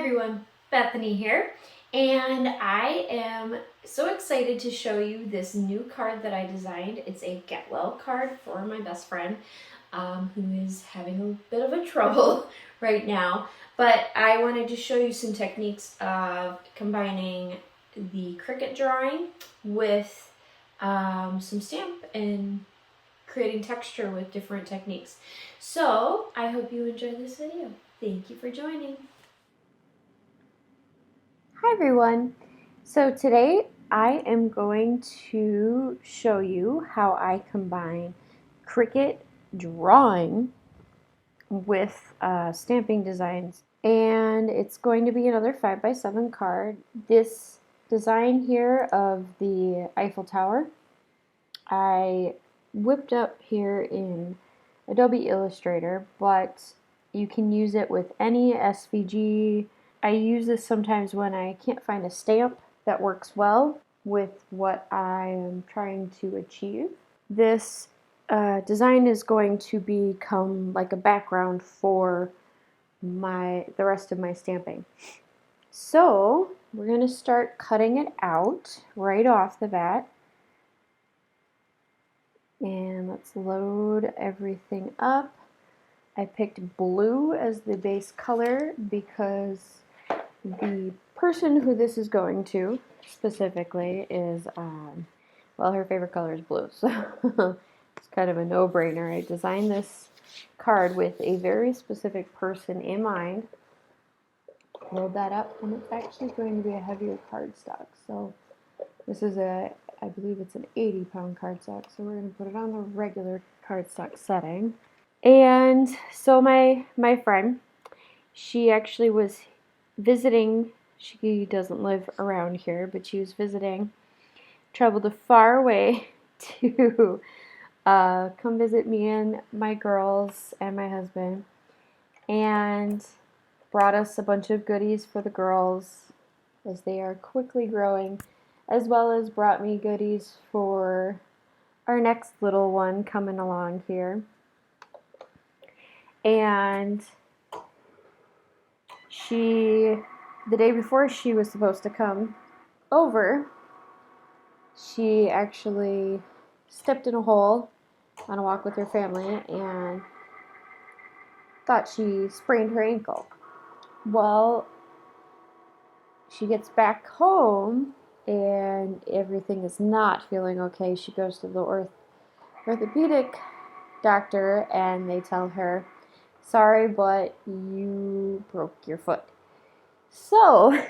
everyone, Bethany here, and I am so excited to show you this new card that I designed. It's a get well card for my best friend who is having a bit of a trouble right now, but I wanted to show you some techniques of combining the Cricut drawing with some stamp and creating texture with different techniques. So I hope you enjoy this video. Thank you for joining. Hi everyone. So today I am going to show you how I combine Cricut drawing with stamping designs, and it's going to be another 5x7 card. This design here of the Eiffel Tower I whipped up here in Adobe Illustrator, but you can use it with any SVG. I use this sometimes when I can't find a stamp that works well with what I am trying to achieve. This design is going to become like a background for the rest of my stamping. So we're going to start cutting it out right off the bat. And let's load everything up. I picked blue as the base color because the person who this is going to specifically is, well, her favorite color is blue, so it's kind of a no-brainer. I designed this card with a very specific person in mind. Load that up, and it's actually going to be a heavier cardstock. So this is I believe it's an 80-pound cardstock, so we're going to put it on the regular cardstock setting. And so my friend, she actually was visiting. She doesn't live around here, but she was visiting, traveled a far way to come visit me and my girls and my husband, and brought us a bunch of goodies for the girls as they are quickly growing, as well as brought me goodies for our next little one coming along here. And the day before she was supposed to come over, she actually stepped in a hole on a walk with her family and thought she sprained her ankle. Well, she gets back home and everything is not feeling okay. She goes to the orthopedic doctor and they tell her, sorry, but you broke your foot. So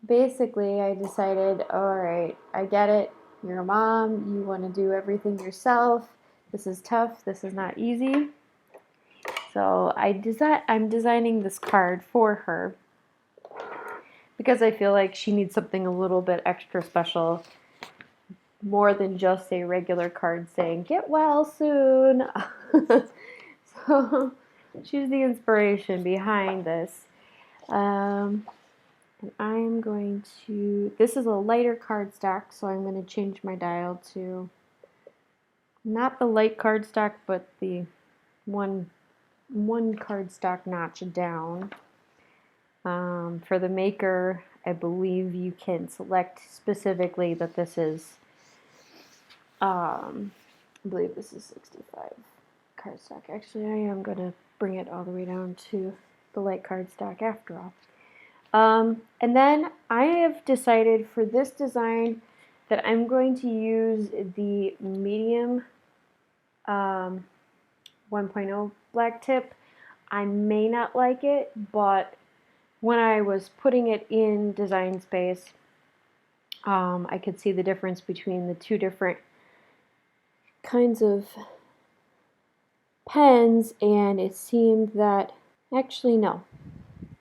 basically I decided, all right, I get it. You're a mom. You want to do everything yourself. This is tough. This is not easy. So I'm designing this card for her because I feel like she needs something a little bit extra special, more than just a regular card saying, get well soon. So she's the inspiration behind this. And I'm going to, this is a lighter cardstock, so I'm going to change my dial to not the light cardstock, but the one cardstock notch down. For the maker, I believe you can select specifically that this is, I believe this is 65 cardstock. Actually, I am going to bring it all the way down to the light cardstock after all. And then I have decided for this design that I'm going to use the medium 1.0 black tip. I may not like it, but when I was putting it in Design Space, I could see the difference between the two different kinds of pens, and it seemed that, actually no,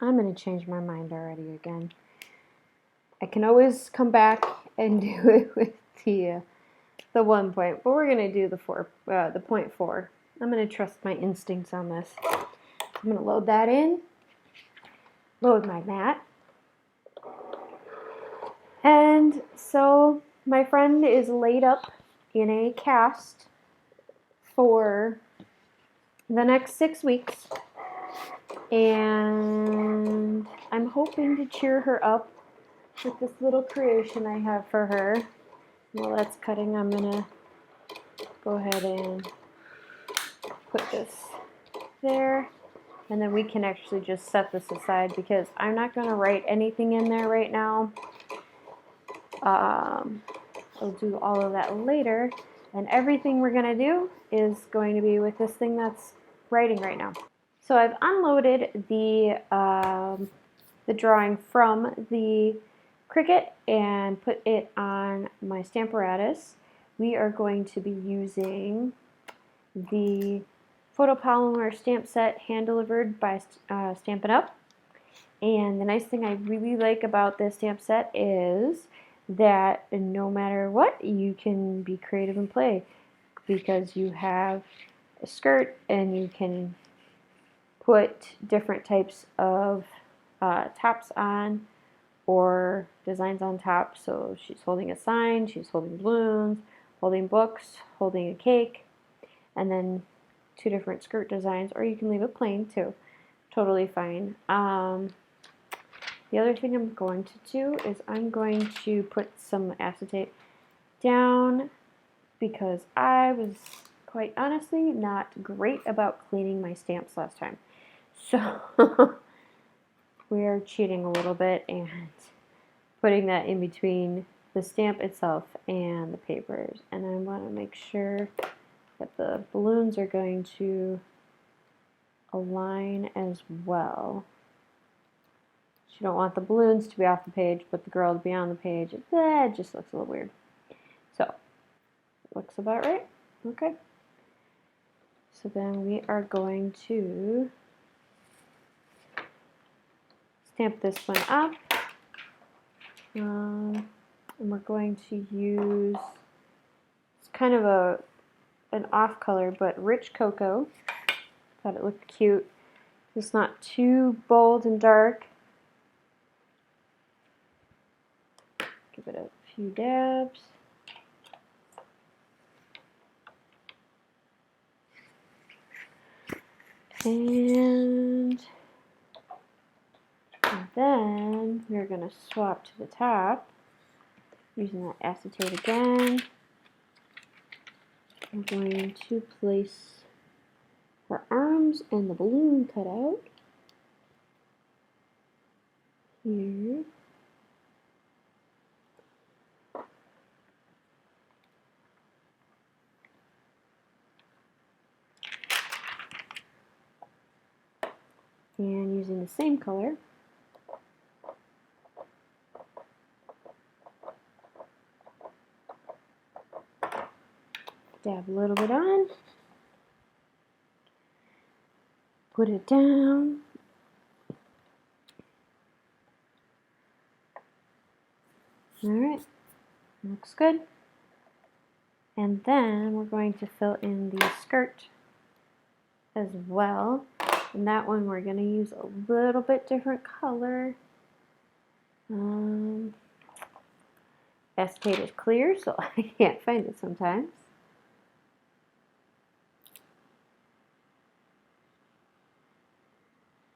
I'm going to change my mind already again. I can always come back and do it with the 1 point, but we're going to do the 0.4. I'm going to trust my instincts on this. I'm going to load that in, load my mat. And so my friend is laid up in a cast for the next 6 weeks. And I'm hoping to cheer her up with this little creation I have for her. While that's cutting, I'm gonna go ahead and put this there, and then we can actually just set this aside because I'm not going to write anything in there right now. I'll do all of that later, and everything we're going to do is going to be with this thing that's writing right now. So I've unloaded the drawing from the Cricut and put it on my Stamparatus. We are going to be using the photopolymer stamp set hand delivered by Stampin' Up. And the nice thing I really like about this stamp set is that no matter what, you can be creative and play, because you have a skirt and you can put different types of tops on or designs on top. So she's holding a sign, she's holding balloons, holding books, holding a cake, and then 2 different skirt designs, or you can leave it plain too. Totally fine. The other thing I'm going to do is I'm going to put some acetate down because I was quite honestly not great about cleaning my stamps last time. So we're cheating a little bit and putting that in between the stamp itself and the papers. And I want to make sure that the balloons are going to align as well. You don't want the balloons to be off the page, but the girl to be on the page. It just looks a little weird. So, looks about right. Okay. So then we are going to stamp this one up. And we're going to use, it's kind of an off color, but rich cocoa. Thought it looked cute. It's not too bold and dark. Give it a few dabs. And then we're going to swap to the top using that acetate again. I'm going to place her arms and the balloon cutout here. And using the same color, dab a little bit on, put it down, alright, looks good. And then we're going to fill in the skirt as well. And that one we're going to use a little bit different color. Acetate is clear, so I can't find it sometimes.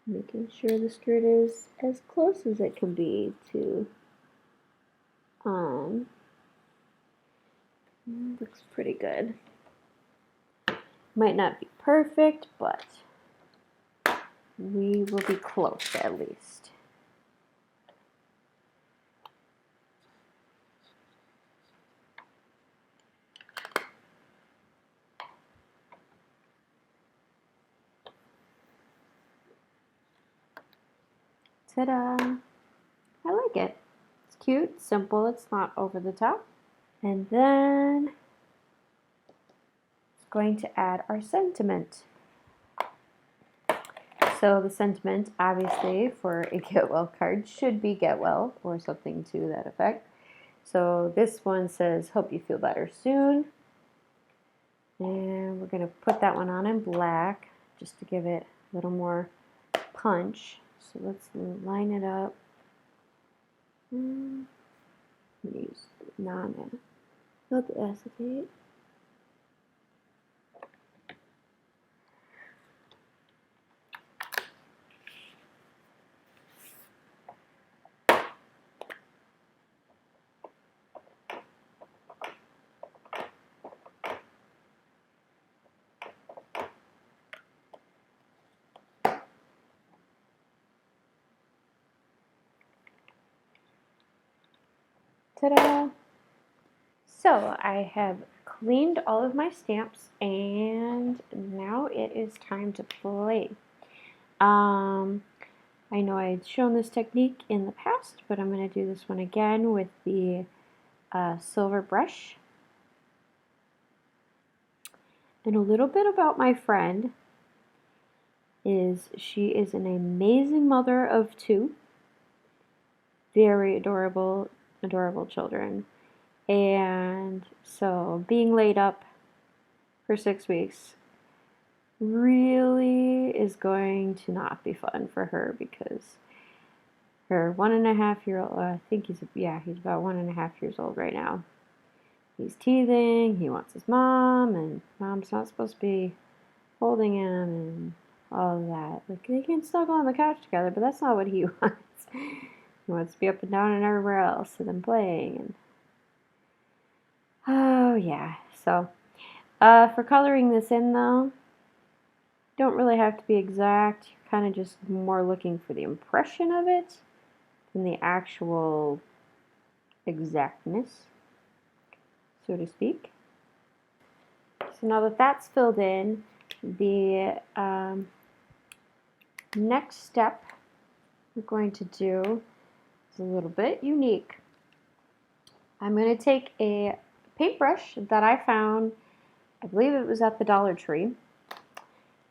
Making sure the skirt is as close as it can be to looks pretty good. Might not be perfect, but we will be close at least. Ta-da! I like it. It's cute, simple, it's not over the top. And then it's going to add our sentiment. So the sentiment, obviously, for a get well card should be get well or something to that effect. So this one says, hope you feel better soon. And we're going to put that one on in black just to give it a little more punch. So let's line it up. Use not the acetate. Ta-da! So I have cleaned all of my stamps and now it is time to play. I know I'd shown this technique in the past, but I'm going to do this one again with the silver brush. And a little bit about my friend is she is an amazing mother of two, very adorable, adorable children. And so being laid up for 6 weeks really is going to not be fun for her because her 1.5-year-old, I think he's about 1.5 years old right now. He's teething, he wants his mom, and mom's not supposed to be holding him and all of that. Like, they can still go on the couch together, but that's not what he wants. He wants to be up and down and everywhere else and then playing. And oh, yeah. So, for coloring this in, though, don't really have to be exact. You're kind of just more looking for the impression of it than the actual exactness, so to speak. So now that that's filled in, the next step we're going to do is a little bit unique. I'm going to take a paintbrush that I found, I believe it was at the Dollar Tree,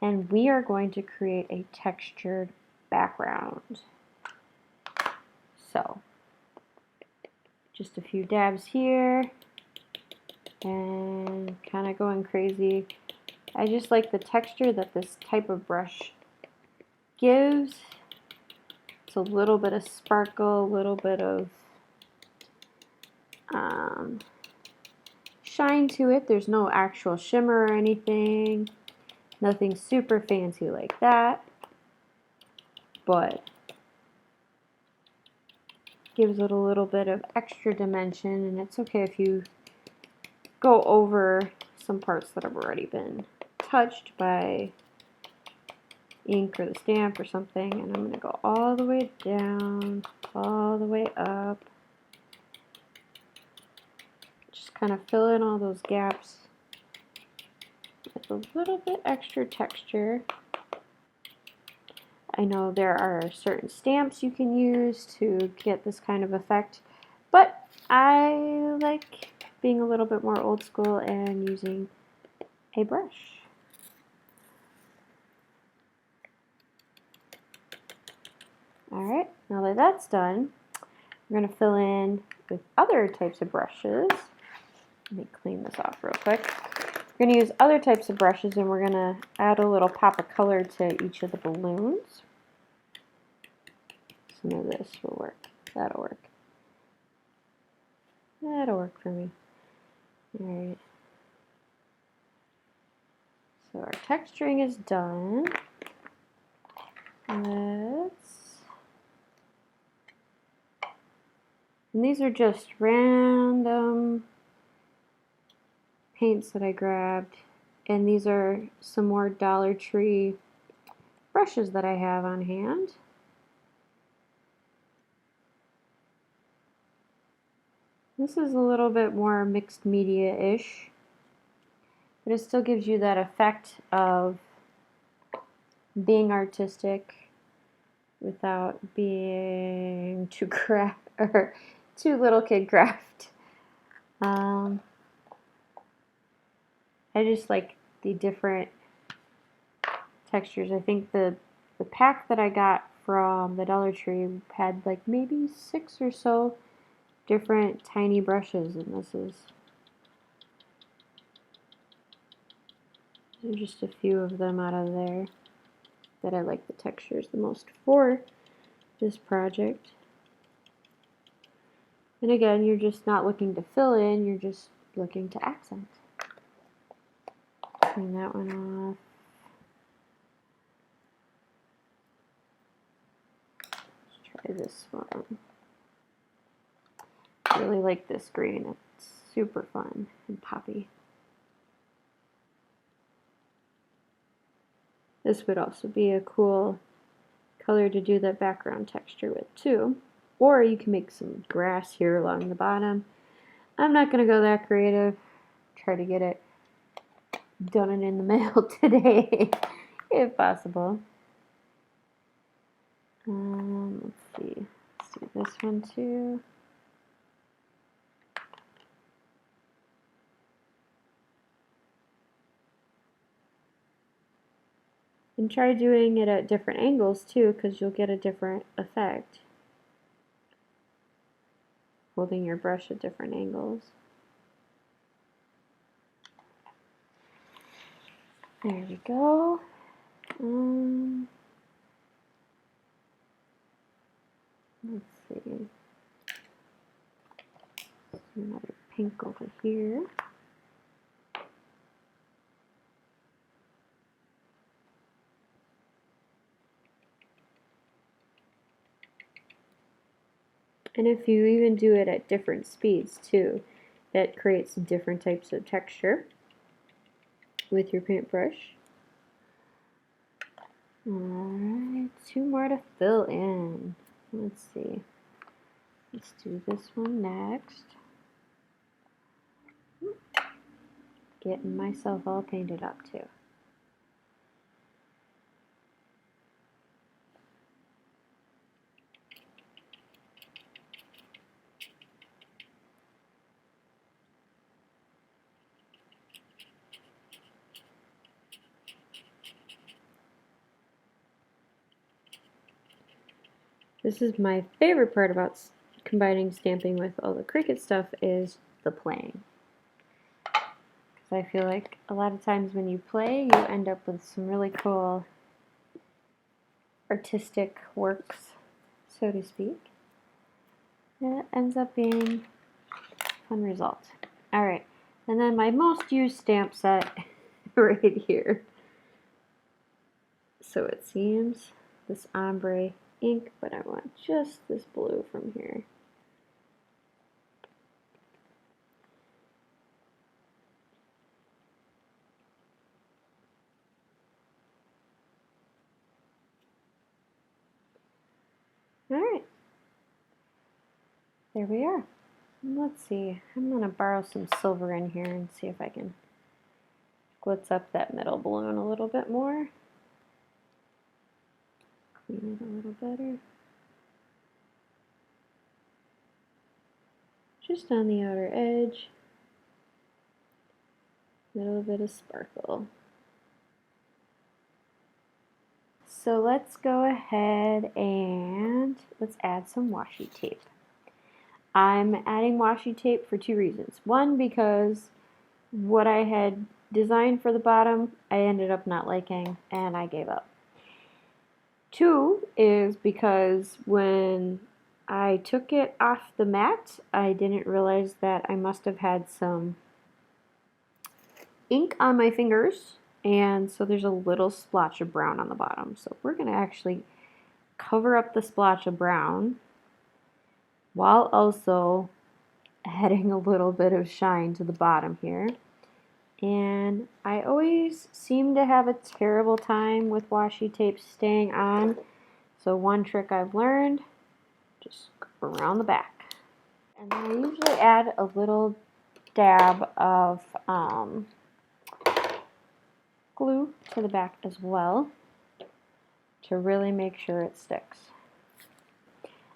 and we are going to create a textured background. So, just a few dabs here, and kind of going crazy. I just like the texture that this type of brush gives. It's a little bit of sparkle, a little bit of shine to it. There's no actual shimmer or anything. Nothing super fancy like that, but gives it a little bit of extra dimension, and it's okay if you go over some parts that have already been touched by ink or the stamp or something. And I'm going to go all the way down, all the way up, just kind of fill in all those gaps with a little bit extra texture. I know there are certain stamps you can use to get this kind of effect, but I like being a little bit more old school and using a brush. Alright, now that that's done, we're going to fill in with other types of brushes. Let me clean this off real quick. We're going to use other types of brushes, and we're going to add a little pop of color to each of the balloons. Some of this will work. That'll work. That'll work for me. Alright. So our texturing is done. And these are just random paints that I grabbed, and these are some more Dollar Tree brushes that I have on hand. This is a little bit more mixed media-ish, but it still gives you that effect of being artistic without being too craft or too little kid craft. I just like the different textures. I think the pack that I got from the Dollar Tree had like maybe 6 or so different tiny brushes, and these are just a few of them out of there that I like the textures the most for this project. And again, you're just not looking to fill in, you're just looking to accent. Clean that one off. Let's try this one. I really like this green. It's super fun and poppy. This would also be a cool color to do that background texture with too. or you can make some grass here along the bottom. I'm not going to go that creative. Try to get it done and in the mail today, if possible. Let's see. Let's do this one too. And try doing it at different angles too, because you'll get a different effect. Holding your brush at different angles. There we go. Let's see. Another pink over here. And if you even do it at different speeds too, that creates different types of texture with your paintbrush. Alright, 2 more to fill in. Let's see. Let's do this one next. Getting myself all painted up too. This is my favorite part about combining stamping with all the Cricut stuff is the playing. Because I feel like a lot of times when you play, you end up with some really cool artistic works, so to speak. And it ends up being a fun result. Alright, and then my most used stamp set right here. So it seems this ombre ink, but I want just this blue from here. Alright, there we are. Let's see, I'm going to borrow some silver in here and see if I can glitz up that middle balloon a little bit more. Clean it a little better. Just on the outer edge. A little bit of sparkle. So let's go ahead and let's add some washi tape. I'm adding washi tape for 2 reasons. One, because what I had designed for the bottom, I ended up not liking and I gave up. 2 is because when I took it off the mat, I didn't realize that I must have had some ink on my fingers, and so there's a little splotch of brown on the bottom. So we're going to actually cover up the splotch of brown while also adding a little bit of shine to the bottom here. And I always seem to have a terrible time with washi tape staying on. So one trick I've learned, just go around the back. And then I usually add a little dab of glue to the back as well to really make sure it sticks.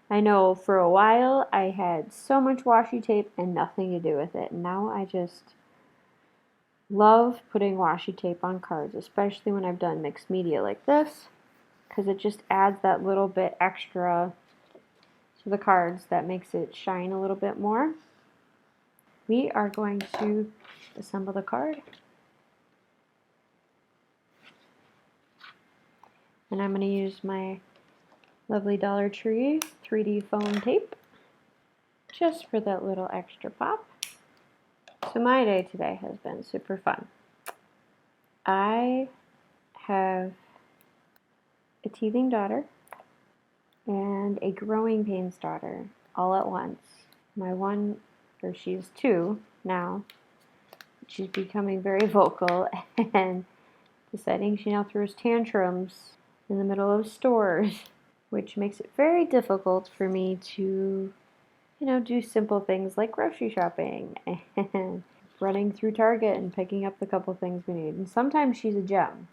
I know for a while I had so much washi tape and nothing to do with it. Now I just love putting washi tape on cards, especially when I've done mixed media like this, because it just adds that little bit extra to the cards that makes it shine a little bit more. We are going to assemble the card. And I'm going to use my lovely Dollar Tree 3D foam tape just for that little extra pop. So my day today has been super fun. I have a teething daughter and a growing pains daughter all at once. My one, or she's 2 now, she's becoming very vocal and deciding she now throws tantrums in the middle of stores. which makes it very difficult for me to, do simple things like grocery shopping and running through Target and picking up the couple things we need. And sometimes she's a gem.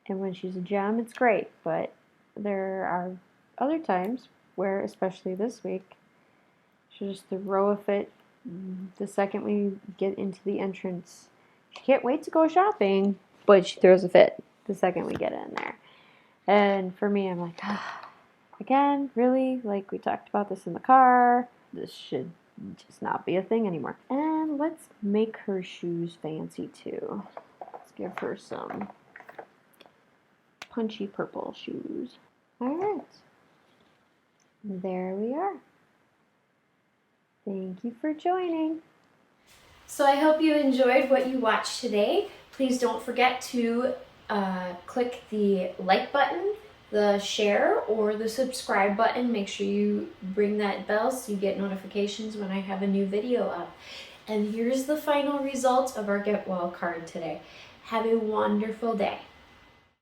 And when she's a gem, it's great. But there are other times where, especially this week, she'll just throw a fit the second we get into the entrance. She can't wait to go shopping, but she throws a fit the second we get in there. And for me, I'm like, again, really? Like, we talked about this in the car. This should just not be a thing anymore. And let's make her shoes fancy too. Let's give her some punchy purple shoes. All right. There we are. Thank you for joining. So I hope you enjoyed what you watched today. Please don't forget to click the like button, the share, or the subscribe button. Make sure you ring that bell so you get notifications when I have a new video up. And here's the final result of our Get Well card today. Have a wonderful day.